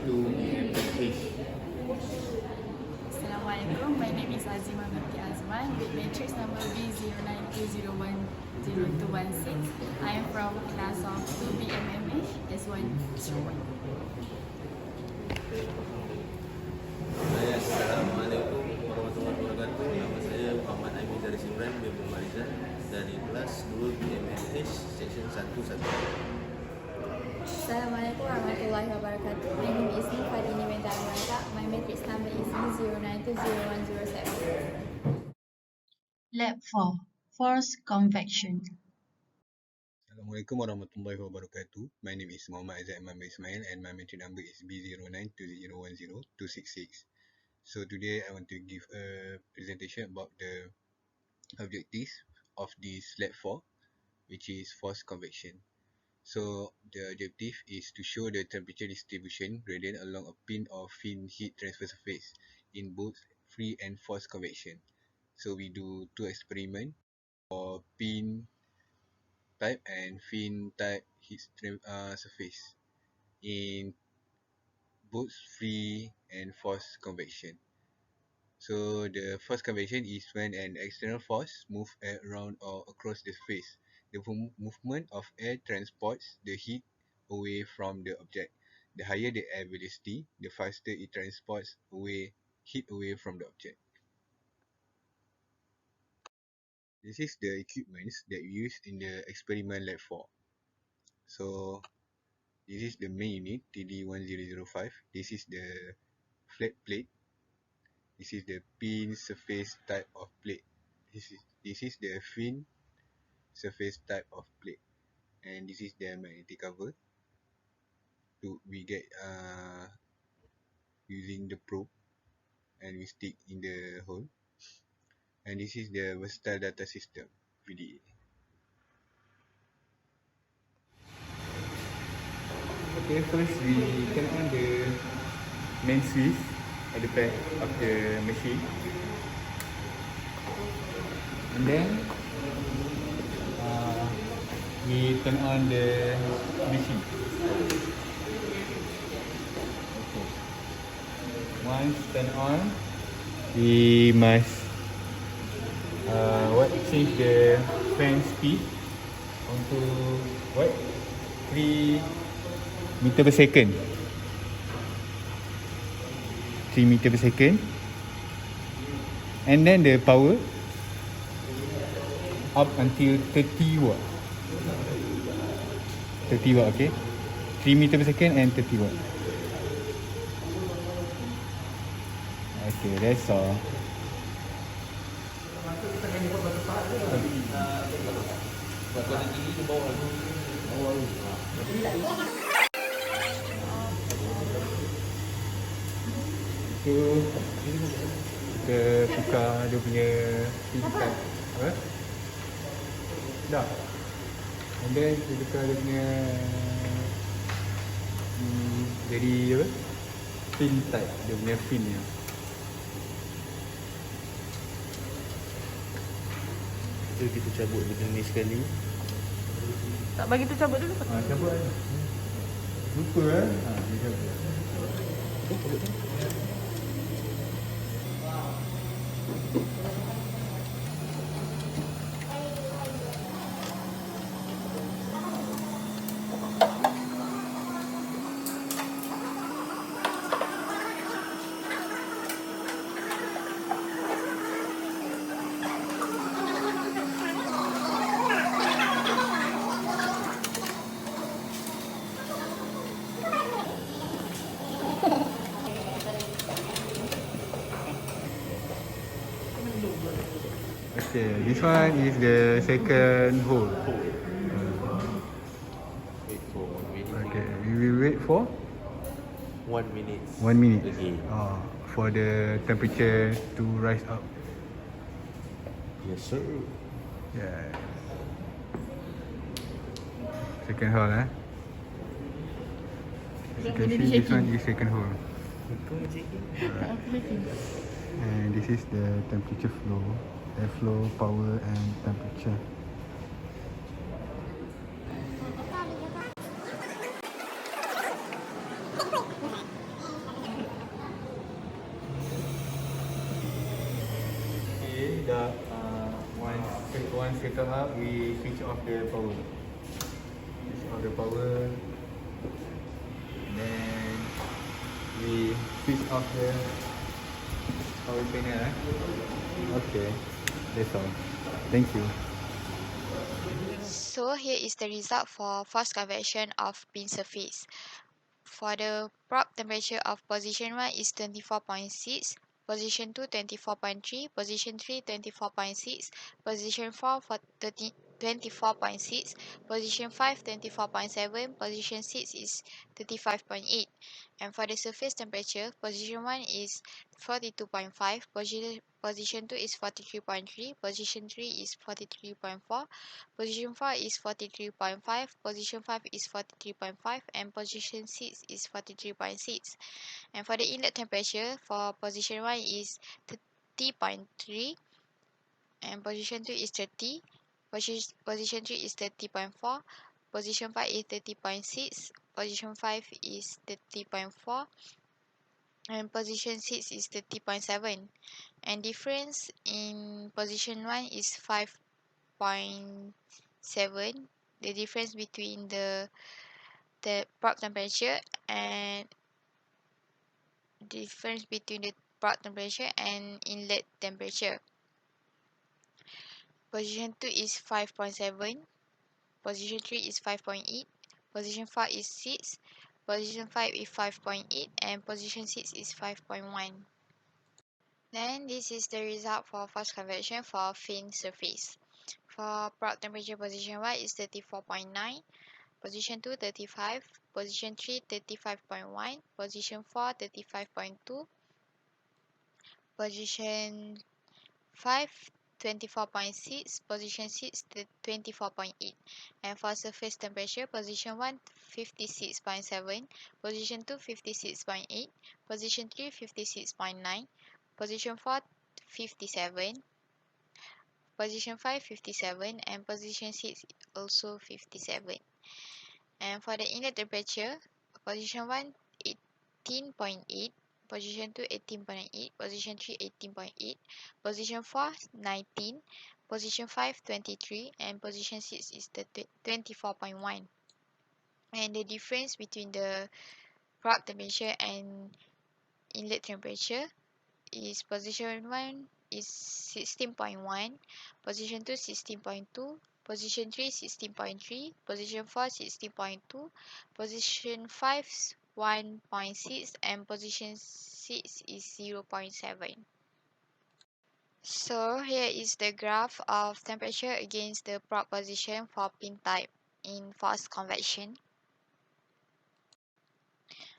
to Bmmh. Assalamualaikum, my name is Azimah binti Azman with matrix number B0920100216. I am from class of 2B S101. Assalamualaikum warahmatullahi wabarakatuh. Nama saya Muhammad Amin dari Simran bin Marizal dari kelas 2 Bmmh section 11. Assalamualaikum warahmatullahi wabarakatuh. My name is Nur Fadini Menda Amrata. My matrix number is B09200107. Lab 4, Force Convection. Assalamualaikum warahmatullahi wabarakatuh. My name is Muhammad Aizat Imam Ismail and my matric number is B0920100266. So today I want to give a presentation about the objectives of this lab 4, which is force convection. So the objective is to show the temperature distribution gradient along a pin or fin heat transfer surface in both free and forced convection. So we do two experiments for pin type and fin type heat surface in both free and forced convection. So the forced convection is when an external force moves around or across the surface. The movement of air transports the heat away from the object. The higher the air velocity, the faster it transports heat away from the object. This is the equipment that we use in the experiment lab 4. So this is the main unit TD1005. This is the flat plate. This is the pin surface type of plate. This is the fin surface type of plate, and this is the magnetic cover. We get using the probe, and we stick in the hole. And this is the versatile data system VDA. Okay, first we turn on the main switch at the back of the machine, and then we turn on the machine. Okay. Once turn on, we must change the fan speed onto 3 meter per second. 3 meter per second, and then the power up until 30 watt. 30 watt, okay? 3 meter per second and 30 watt. Okay, that's all. So kita tukar dia punya tingkat apa? Dah. And then kita tukar dia punya jadi apa? Fin type, dia punya fin ni. So kita cabut dia ni sekali. Tak bagi tu cabut dulu. Cabut lah. Lupa dia cabut. Okay, this one is the second hole. Wait for 1 minute. Okay, we will wait for 1 minute. 1 minute. Okay. For the temperature to rise up. Yes sir. Yeah. Second hole, As you can see, this one is second hole. And this is the temperature flow, airflow, power and temperature. dah once settle up, we switch off the power. Switch off the power. And then we switch off the power panel. Okay, that's all. Thank you. So here is the result for force convection of pin surface. For the probe temperature of position 1 is 24.6, position 2 24.3, position 3 24.6, position 4 for 24.6, position 5 24.7, position 6 is 35.8. And for the surface temperature, position 1 is 42.5, position 2 is 43.3, position 3 is 43.4, position 4 is 43.5, position 5 is 43.5, and position 6 is 43.6. And for the inlet temperature, for position 1 is 30.3, and position 2 is 30, position 3 is 30.4, position 5 is 30.6, position 5 is 30.4, and position 6 is 30.7. And difference in position 1 is 5.7. The difference between the probe temperature and inlet temperature. Position 2 is 5.7, position 3 is 5.8, position 4 is 6, position 5 is 5.8, and position 6 is 5.1. Then this is the result for force convection for fin surface. For probe temperature, position 1 is 34.9, position 2 35, position 3 35.1, position 4 35.2, position 5 24.6, position 6 24.8. And for surface temperature, position 1 56.7, position 2 56.8, position 3 56.9, position 4 57, position 5 57, and position 6 also 57. And for the inlet temperature, position 1 18.8, position 2 18.8, position 3 18.8, position 4 19, position 5 23, and position 6 is the 24.1. And the difference between the probe temperature and inlet temperature is position 1 is 16.1, position 2 16.2, position 3 16.3, position 4 16.2, position 5 1.6, and position 6 is 0.7. So here is the graph of temperature against the probe position for pin type in force convection.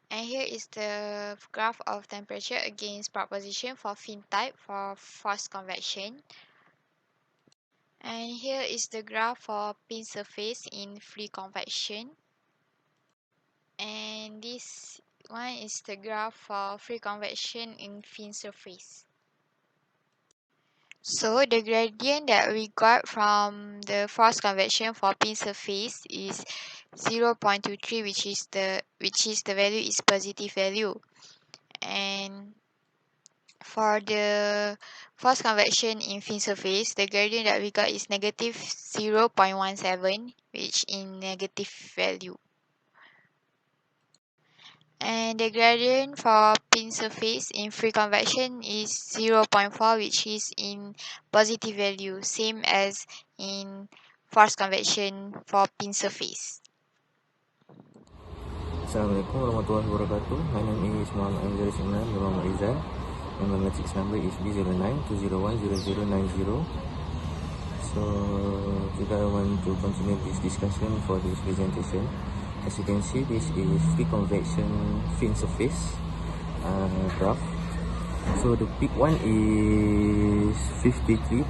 And here is the graph of temperature against probe position for fin type for force convection. And here is the graph for pin surface in free convection. And this one is the graph for free convection in fin surface. So the gradient that we got from the force convection for pin surface is 0.23, which is the value is positive value. And for the force convection in fin surface, the gradient that we got is negative 0.17, which in negative value. And the gradient for pin surface in free convection is 0.4, which is in positive value, same as in force convection for pin surface. Assalamualaikum warahmatullahi wabarakatuh. My name is Muhammad Amir Simran bin Muhammad Rizal, and my matrix number is B09-201-0090. So today I want to continue this discussion for this presentation. As you can see, this is free convection fin surface graph. So the big one is 53.5,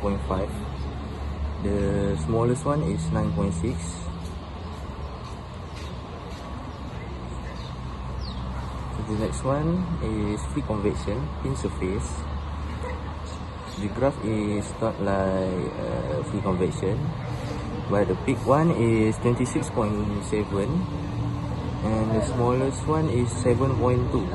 the smallest one is 9.6. The next one is free convection pin surface. The graph is not like free convection, but the big one is 26.7 and the smallest one is 7.2.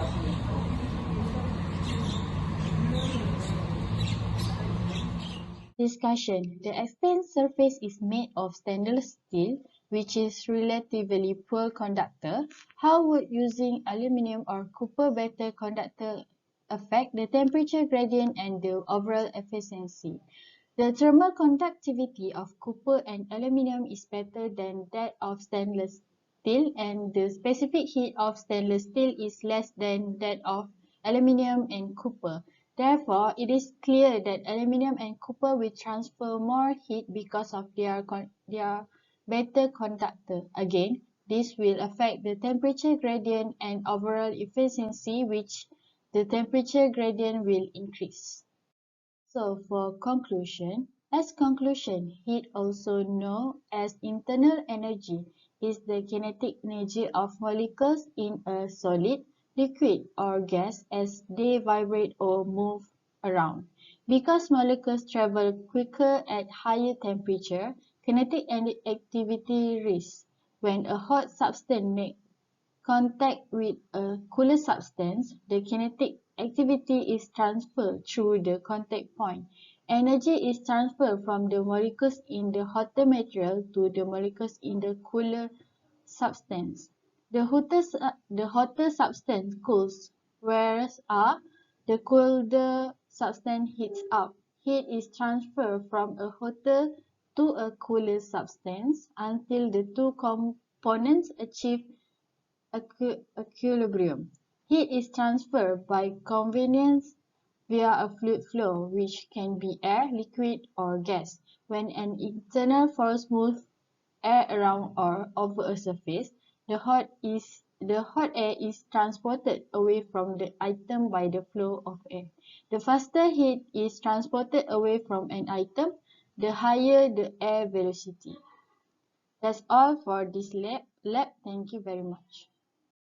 discussion. The exposed surface is made of stainless steel, which is relatively poor conductor. How would using aluminium or copper better conductor affect the temperature gradient and the overall efficiency? The thermal conductivity of copper and aluminium is better than that of stainless steel, and the specific heat of stainless steel is less than that of aluminium and copper. Therefore, it is clear that aluminium and copper will transfer more heat because of their better conductor. Again, this will affect the temperature gradient and overall efficiency, which the temperature gradient will increase. So for conclusion, heat, also known as internal energy, is the kinetic energy of molecules in a solid, liquid, or gas as they vibrate or move around. Because molecules travel quicker at higher temperature, kinetic activity rises. When a hot substance makes contact with a cooler substance, the kinetic activity is transferred through the contact point. Energy is transferred from the molecules in the hotter material to the molecules in the cooler substance. The hotter substance cools, whereas the colder substance heats up. Heat is transferred from a hotter to a cooler substance until the two components achieve equilibrium. Heat is transferred by convenience via a fluid flow, which can be air, liquid, or gas. When an internal force moves air around or over a surface, the hot air is transported away from the item by the flow of air. The faster heat is transported away from an item, the higher the air velocity. That's all for this lab. Thank you very much.